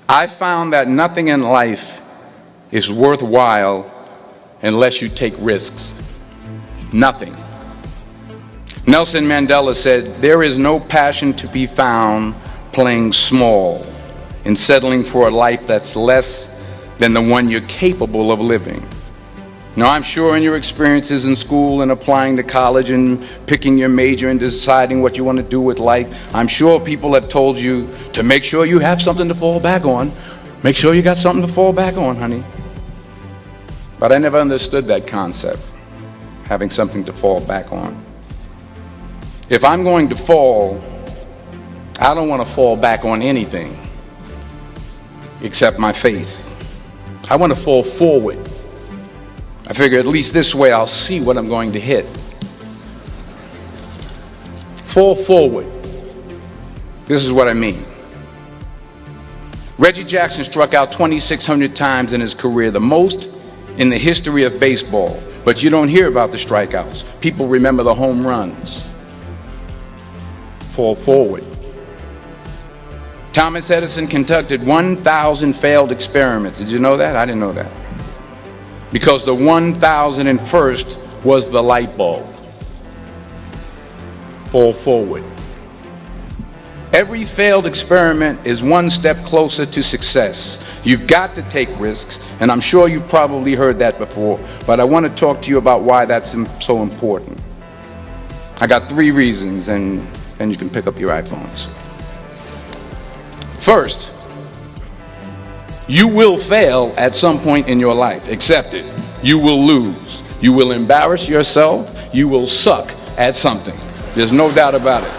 I found that nothing in life is worthwhile unless you take risks. Nothing. Nelson Mandela said, "There is no passion to be found playing small and settling for a life that's less than the one you're capable of living." Now, I'm sure in your experiences in school and applying to college and picking your major and deciding what you want to do with life, I'm sure people have told you to make sure you have something to fall back on. Make sure you got something to fall back on, honey. But I never understood that concept, having something to fall back on. If I'm going to fall, I don't want to fall back on anything except my faith. I want to fall forward. I figure at least this way I'll see what I'm going to hit. Fall forward. This is what I mean. Reggie Jackson struck out 2,600 times in his career, the most in the history of baseball. But you don't hear about the strikeouts. People remember the home runs. Fall forward. Thomas Edison conducted 1,000 failed experiments. Did you know that? I didn't know that. Because the 1,001st was the light bulb. Fall forward. Every failed experiment is one step closer to success. You've got to take risks, and I'm sure you've probably heard that before, but I want to talk to you about why that's so important. I got 3 reasons, and then you can pick up your iPhones. First, you will fail at some point in your life. Accept it. You will lose. You will embarrass yourself. You will suck at something. There's no doubt about it.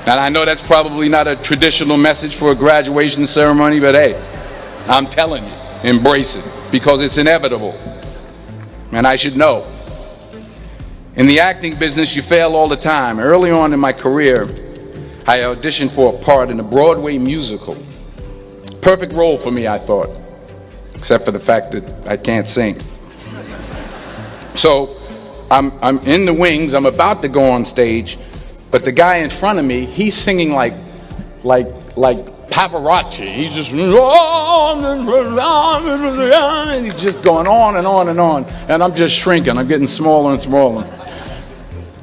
And I know that's probably not a traditional message for a graduation ceremony, but hey, I'm telling you, embrace it, because it's inevitable. And I should know. In the acting business, you fail all the time. Early on in my career, I auditioned for a part in a Broadway musical. Perfect role for me, I thought, except for the fact that I can't sing. So I'm in the wings, I'm about to go on stage, but the guy in front of me, he's singing like Pavarotti. He's just, and he's just going on and on and on, and I'm just shrinking. I'm getting smaller and smaller.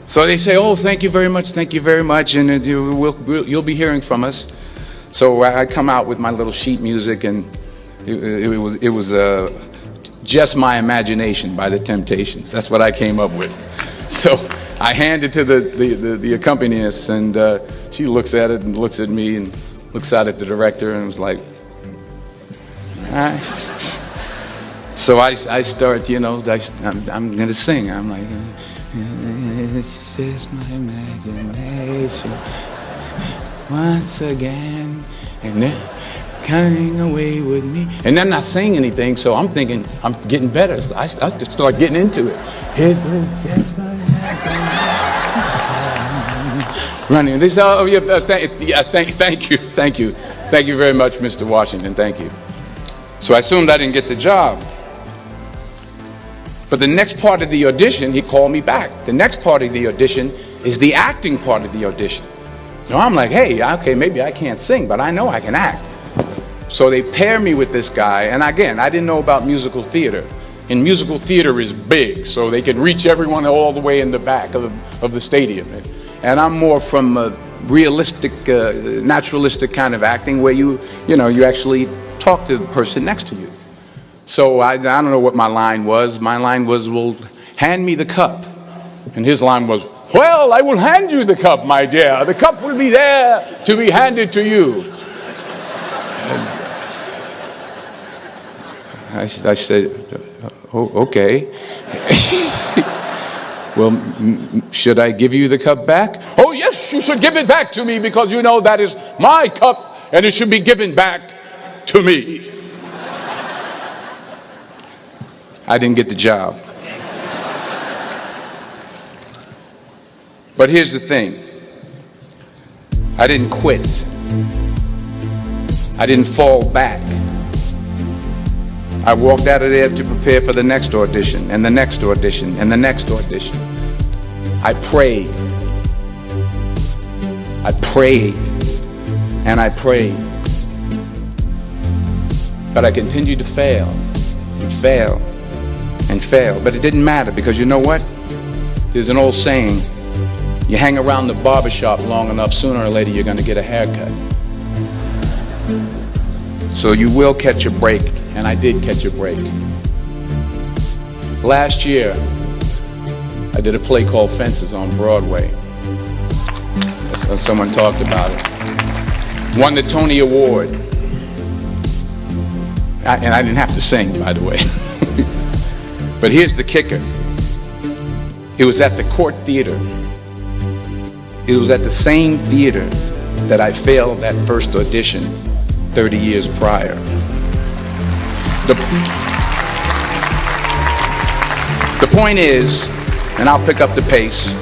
So they say, "Oh, thank you very much, and you'll be hearing from us." So I come out with my little sheet music, and it was Just My Imagination by the Temptations. That's what I came up with. So I hand it to the accompanist, and she looks at it and looks at me and looks out at the director and was like, "All right." So I start, I'm going to sing. I'm like, "It's just my imagination once again, and they're coming away with me." And I'm not saying anything, so I'm thinking I'm getting better. So I just start getting into it. It was just my imagination. Running. They say, "Oh, yeah, thank you very much, Mr. Washington. Thank you." So I assumed I didn't get the job. But the next part of the audition, he called me back. The next part of the audition is the acting part of the audition. Now I'm like, hey, okay, maybe I can't sing, but I know I can act. So they pair me with this guy, and again, I didn't know about musical theater. And musical theater is big, so they can reach everyone all the way in the back of the stadium. And I'm more from a realistic, naturalistic kind of acting where you actually talk to the person next to you. So I don't know what my line was. My line was, "Well, hand me the cup." And his line was, "Well, I will hand you the cup, my dear. The cup will be there to be handed to you." I said, "Oh, okay." "Well, should I give you the cup back?" "Oh, yes, you should give it back to me, because that is my cup and it should be given back to me." I didn't get the job. But here's the thing. I didn't quit. I didn't fall back. I walked out of there to prepare for the next audition, and the next audition, and the next audition. I prayed. I prayed. And I prayed. But I continued to fail and fail and fail. But it didn't matter, because you know what? There's an old saying, you hang around the barbershop long enough, sooner or later you're going to get a haircut. So you will catch a break, and I did catch a break. Last year, I did a play called Fences on Broadway. Someone talked about it. Won the Tony Award. And I didn't have to sing, by the way. But here's the kicker. It was at the Court Theater. It was at the same theater that I failed that first audition 30 years prior. The point is, and I'll pick up the pace,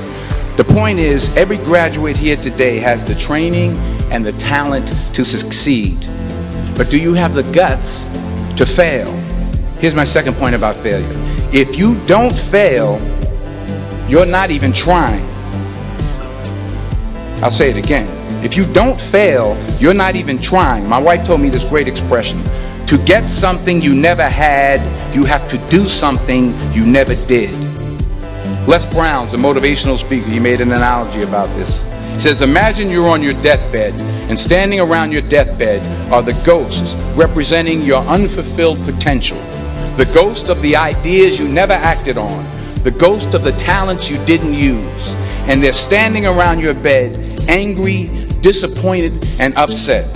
the point is, every graduate here today has the training and the talent to succeed. But do you have the guts to fail? Here's my second point about failure. If you don't fail, you're not even trying. I'll say it again. If you don't fail, you're not even trying. My wife told me this great expression. To get something you never had, you have to do something you never did. Les Brown's a motivational speaker. He made an analogy about this. He says, imagine you're on your deathbed, and standing around your deathbed are the ghosts representing your unfulfilled potential. The ghost of the ideas you never acted on. The ghost of the talents you didn't use. And they're standing around your bed, angry, disappointed, and upset.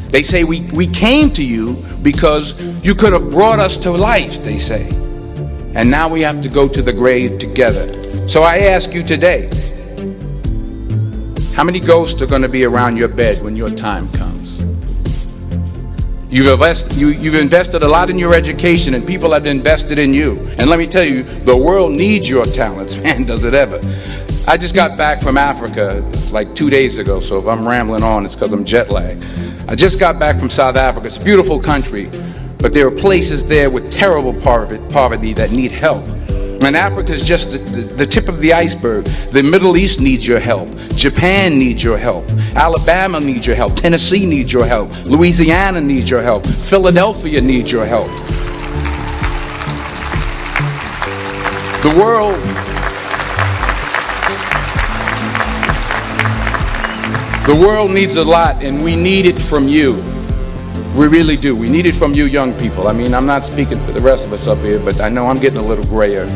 They say, we came to you because you could have brought us to life, they say. And now we have to go to the grave together. So I ask you today, how many ghosts are going to be around your bed when your time comes? You've invested a lot in your education, and people have invested in you. And let me tell you, the world needs your talents, man, does it ever. I just got back from Africa like 2 days ago, so if I'm rambling on, it's because I'm jet lagged. I just got back from South Africa. It's a beautiful country, but there are places there with terrible poverty that need help. And Africa is just the tip of the iceberg. The Middle East needs your help. Japan needs your help. Alabama needs your help. Tennessee needs your help. Louisiana needs your help. Philadelphia needs your help. The world needs a lot, and we need it from you. We really do. We need it from you young people. I mean, I'm not speaking for the rest of us up here, but I know I'm getting a little grayer.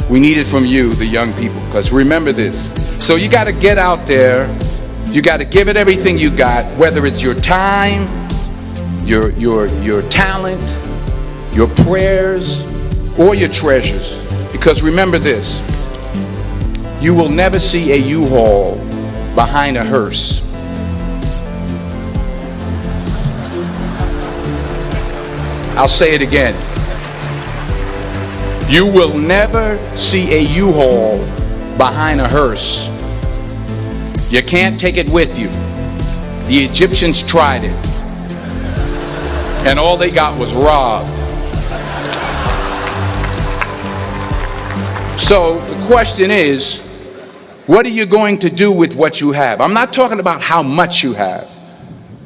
We need it from you, the young people, because remember this. So you got to get out there. You got to give it everything you got, whether it's your time, your talent, your prayers, or your treasures. Because remember this. You will never see a U-Haul behind a hearse. I'll say it again. You will never see a U-Haul behind a hearse. You can't take it with you. The Egyptians tried it, and all they got was robbed. So the question is, what are you going to do with what you have? I'm not talking about how much you have.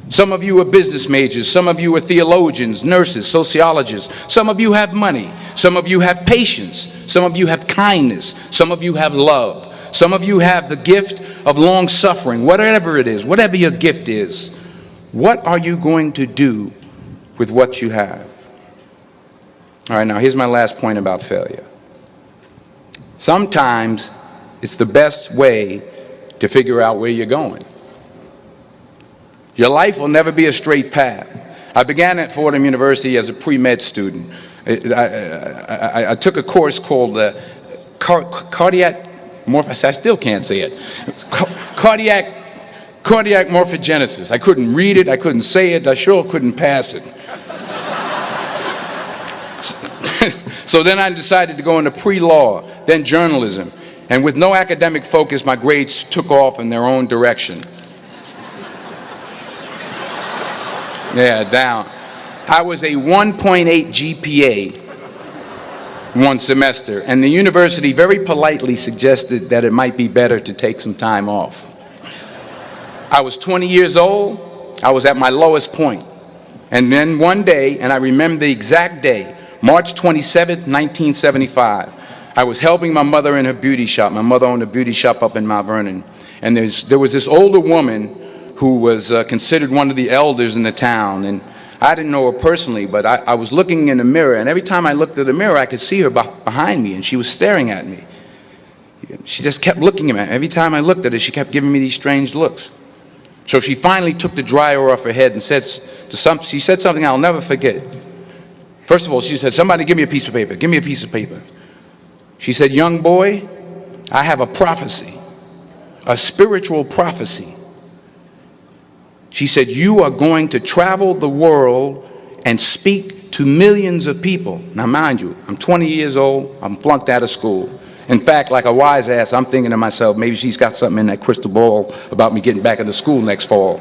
Some of you are business majors. Some of you are theologians, nurses, sociologists. Some of you have money. Some of you have patience. Some of you have kindness. Some of you have love. Some of you have the gift of long suffering. Whatever it is, whatever your gift is, what are you going to do with what you have? All right, now here's my last point about failure. Sometimes it's the best way to figure out where you're going. Your life will never be a straight path. I began at Fordham University as a pre-med student. I took a course called cardiac morphogenesis. I still can't say it. Cardiac morphogenesis. I couldn't read it. I couldn't say it. I sure couldn't pass it. So then I decided to go into pre-law, then journalism. And with no academic focus, my grades took off in their own direction. Yeah, down. I was a 1.8 GPA one semester, and the university very politely suggested that it might be better to take some time off. I was 20 years old. I was at my lowest point. And then one day, and I remember the exact day, March 27th, 1975, I was helping my mother in her beauty shop. My mother owned a beauty shop up in Mount Vernon. And there was this older woman who was considered one of the elders in the town. And I didn't know her personally, but I was looking in the mirror, and every time I looked at the mirror, I could see her behind me, and she was staring at me. She just kept looking at me. Every time I looked at her, she kept giving me these strange looks. So she finally took the dryer off her head and she said something I'll never forget. First of all, she said, "Somebody give me a piece of paper. Give me a piece of paper." She said, "Young boy, I have a prophecy, a spiritual prophecy." She said, "You are going to travel the world and speak to millions of people." Now, mind you, I'm 20 years old. I'm flunked out of school. In fact, like a wise ass, I'm thinking to myself, maybe she's got something in that crystal ball about me getting back into school next fall.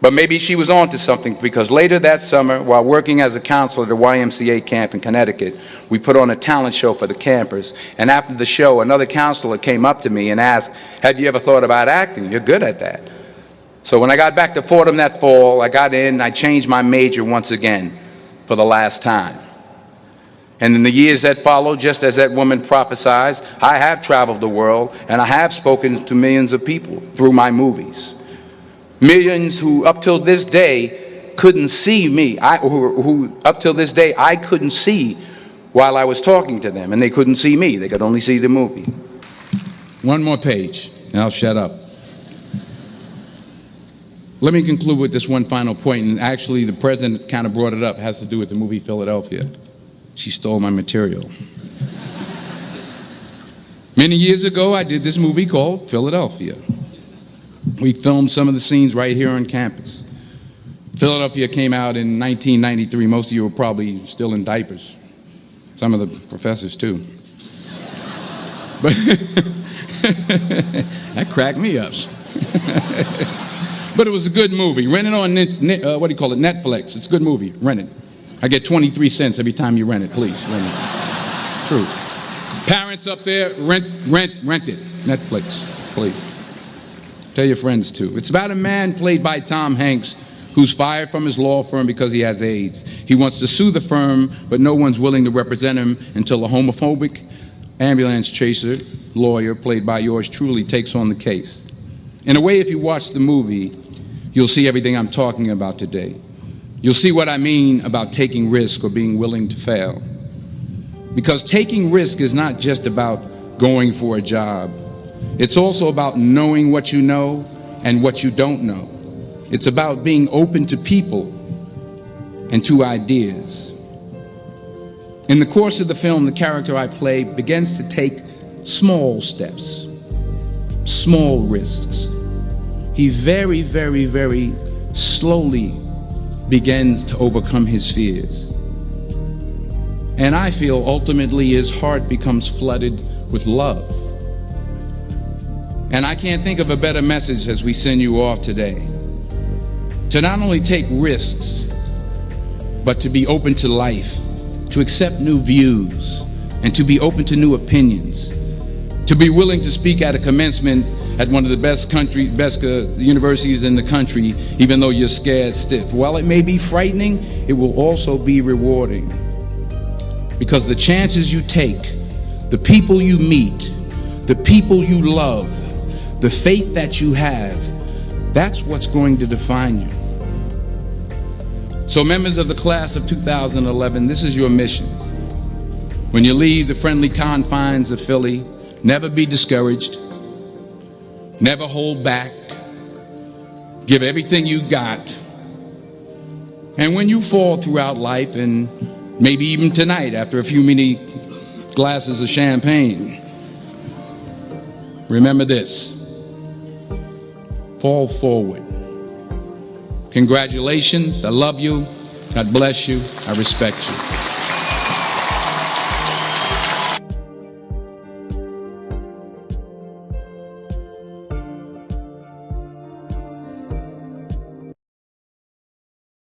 But maybe she was on to something, because later that summer, while working as a counselor at a YMCA camp in Connecticut, we put on a talent show for the campers. And after the show, another counselor came up to me and asked, "Have you ever thought about acting? You're good at that." So when I got back to Fordham that fall, I got in and I changed my major once again for the last time. And in the years that followed, just as that woman prophesied, I have traveled the world and I have spoken to millions of people through my movies. Millions who up till this day couldn't see me, who up till this day I couldn't see while I was talking to them, and they couldn't see me. They could only see the movie. One more page, and I'll shut up. Let me conclude with this one final point, and actually the president kind of brought it up. It has to do with the movie Philadelphia. She stole my material. Many years ago, I did this movie called Philadelphia. We filmed some of the scenes right here on campus. Philadelphia came out in 1993. Most of you were probably still in diapers. Some of the professors, too. But that cracked me up. But it was a good movie. Rent it on, Netflix. It's a good movie. Rent it. I get 23 cents every time you rent it. Please, rent it. True. Parents up there, rent it. Netflix, please. Tell your friends, too. It's about a man played by Tom Hanks who's fired from his law firm because he has AIDS. He wants to sue the firm, but no one's willing to represent him until a homophobic ambulance chaser lawyer, played by yours truly, takes on the case. In a way, if you watch the movie, you'll see everything I'm talking about today. You'll see what I mean about taking risk or being willing to fail. Because taking risk is not just about going for a job. It's also about knowing what you know and what you don't know. It's about being open to people and to ideas. In the course of the film, the character I play begins to take small steps, small risks. He very, very, very slowly begins to overcome his fears. And I feel ultimately his heart becomes flooded with love. And I can't think of a better message as we send you off today. To not only take risks, but to be open to life, to accept new views, and to be open to new opinions. To be willing to speak at a commencement at one of the best universities in the country, even though you're scared stiff. While it may be frightening, it will also be rewarding. Because the chances you take, the people you meet, the people you love, the faith that you have, that's what's going to define you. So members of the class of 2011, this is your mission. When you leave the friendly confines of Philly, never be discouraged. Never hold back. Give everything you got. And when you fall throughout life, and maybe even tonight after a few many glasses of champagne, remember this: fall forward. Congratulations. I love you. God bless you. I respect you.